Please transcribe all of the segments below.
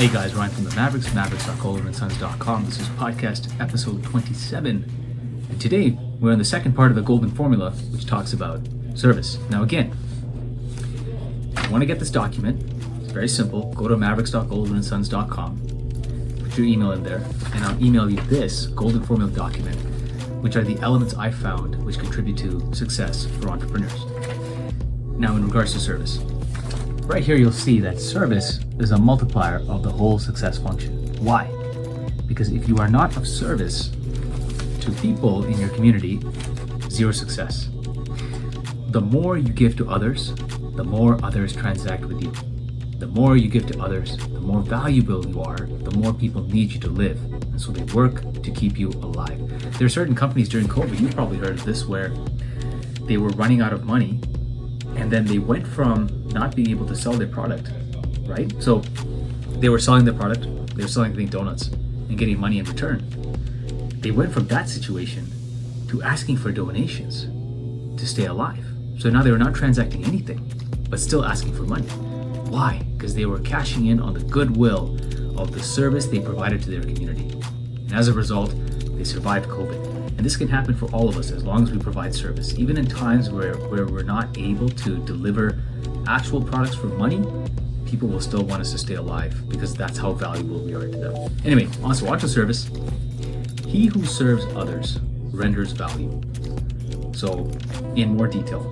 Hey guys, Ryan from the Mavericks.goldenandsons.com. This is podcast episode 27. And today we're on the second part of the golden formula, which talks about service. Now again, if you want to get this document, it's very simple. Go to Mavericks.goldenandsons.com, put your email in there, and I'll email you this golden formula document, which are the elements I found which contribute to success for entrepreneurs. Now in regards to service, right here you'll see that service is a multiplier of the whole success function. Why? Because if you are not of service to people in your community, zero success. The more you give to others, the more others transact with you. The more you give to others, the more valuable you are, the more people need you to live. And so they work to keep you alive. There are certain companies during COVID, you've probably heard of this, where they were running out of money and then they went from not being able to sell their product, right? So they were selling their product, they were selling, I think, donuts and getting money in return. They went from that situation to asking for donations to stay alive. So now they were not transacting anything, but still asking for money. Why? Because they were cashing in on the goodwill of the service they provided to their community. And as a result, they survived COVID. And this can happen for all of us as long as we provide service. Even in times where we're not able to deliver actual products for money, people will still want us to stay alive because that's how valuable we are to them. Anyway, on to service. He who serves others renders value. So, in more detail,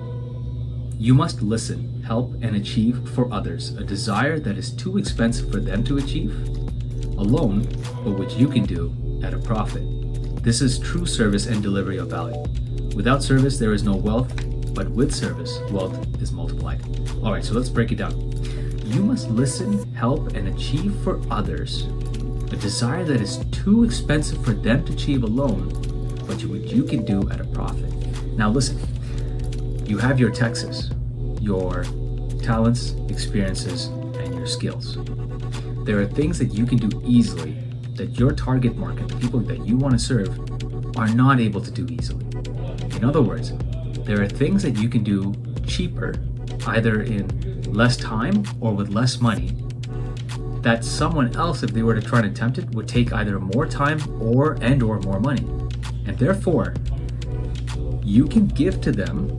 you must listen, help, and achieve for others a desire that is too expensive for them to achieve alone, but which you can do at a profit. This is true service and delivery of value. Without service, there is no wealth, but with service, wealth is multiplied. All right, so let's break it down. You must listen, help, and achieve for others a desire that is too expensive for them to achieve alone, but which you can do at a profit. Now listen, you have your Texas, your talents, experiences, and your skills. There are things that you can do easily that your target market, the people that you want to serve, are not able to do easily. In other words, there are things that you can do cheaper, either in less time or with less money, that someone else, if they were to try and attempt it, would take either more time or more money. And therefore, you can give to them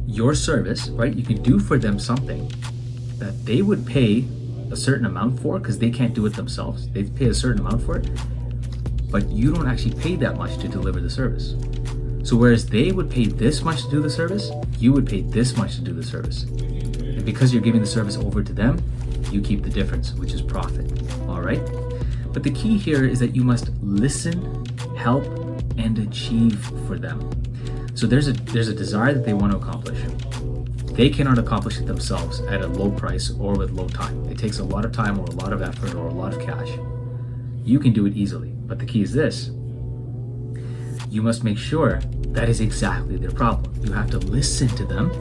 your service, right? You can do for them something that they would pay a certain amount for because they can't do it themselves. They pay a certain amount for it, but you don't actually pay that much to deliver the service. So whereas they would pay this much to do the service, you would pay this much to do the service. And because you're giving the service over to them, you keep the difference, which is profit. All right? But the key here is that you must listen, help, and achieve for them. So there's a desire that they want to accomplish. They cannot accomplish it themselves at a low price or with low time. It takes a lot of time or a lot of effort or a lot of cash. You can do it easily, but the key is this. You must make sure that is exactly their problem. You have to listen to them.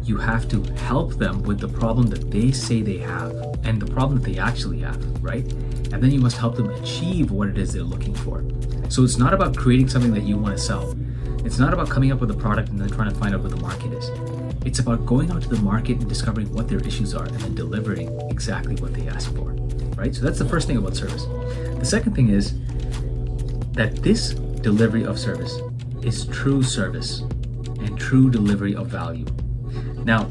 You have to help them with the problem that they say they have and the problem that they actually have, right? And then you must help them achieve what it is they're looking for. So it's not about creating something that you want to sell. It's not about coming up with a product and then trying to find out what the market is. It's about going out to the market and discovering what their issues are and then delivering exactly what they ask for, right? So that's the first thing about service. The second thing is that this delivery of service is true service and true delivery of value. Now,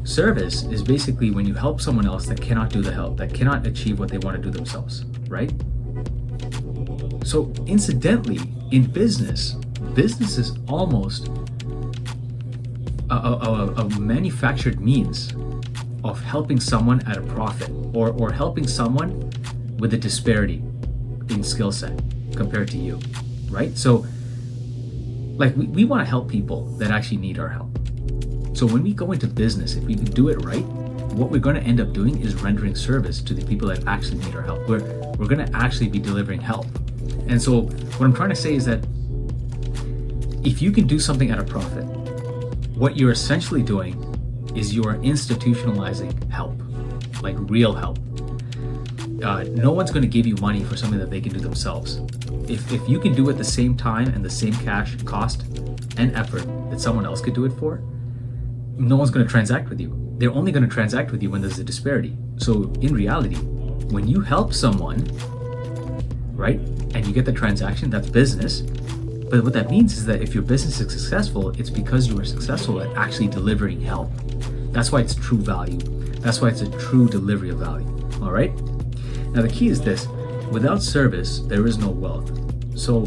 service is basically when you help someone else that cannot do the help, that cannot achieve what they want to do themselves, right? So incidentally, in business is almost a manufactured means of helping someone at a profit or helping someone with a disparity in skill set compared to you, right? So like we want to help people that actually need our help. So when we go into business, if we can do it right, what we're going to end up doing is rendering service to the people that actually need our help. We're going to actually be delivering help. And so what I'm trying to say is that if you can do something at a profit, what you're essentially doing is you are institutionalizing help, like real help. No one's going to give you money for something that they can do themselves. If you can do it the same time and the same cash cost and effort that someone else could do it for, no one's going to transact with you. They're only going to transact with you when there's a disparity. So in reality, when you help someone, right, and you get the transaction, that's business. But what that means is that if your business is successful, it's because you are successful at actually delivering help. That's why it's true value. That's why it's a true delivery of value. All right? Now, the key is this: without service, there is no wealth. So,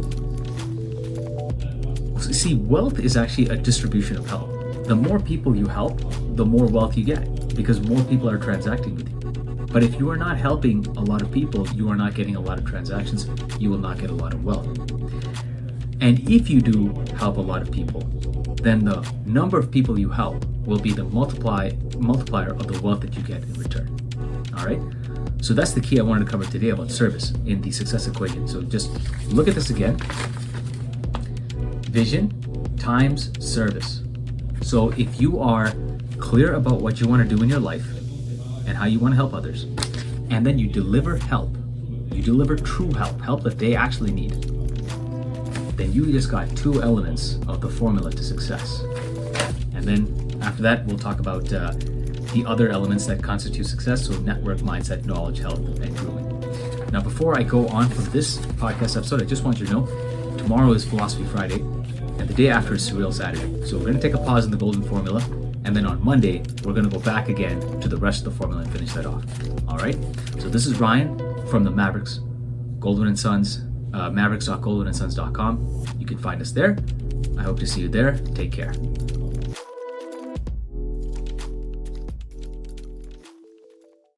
see, wealth is actually a distribution of help. The more people you help, the more wealth you get, because more people are transacting with you. But if you are not helping a lot of people, you are not getting a lot of transactions, you will not get a lot of wealth. And if you do help a lot of people, then the number of people you help will be the multiplier of the wealth that you get in return. All right? So that's the key I wanted to cover today about service in the success equation. So just look at this again. Vision times service. So if you are clear about what you want to do in your life and how you want to help others, and then you deliver help, you deliver true help that they actually need, then you just got two elements of the formula to success. And then after that, we'll talk about the other elements that constitute success. So network, mindset, knowledge, health, and grooming. Now, before I go on from this podcast episode, I just want you to know, tomorrow is Philosophy Friday, and the day after is Surreal Saturday. So we're going to take a pause in the golden formula, and then on Monday, we're going to go back again to the rest of the formula and finish that off. All right? So this is Ryan from the Mavericks, Goldman & Sons, mavericks.goldmanandsons.com. You can find us there. I hope to see you there. Take care.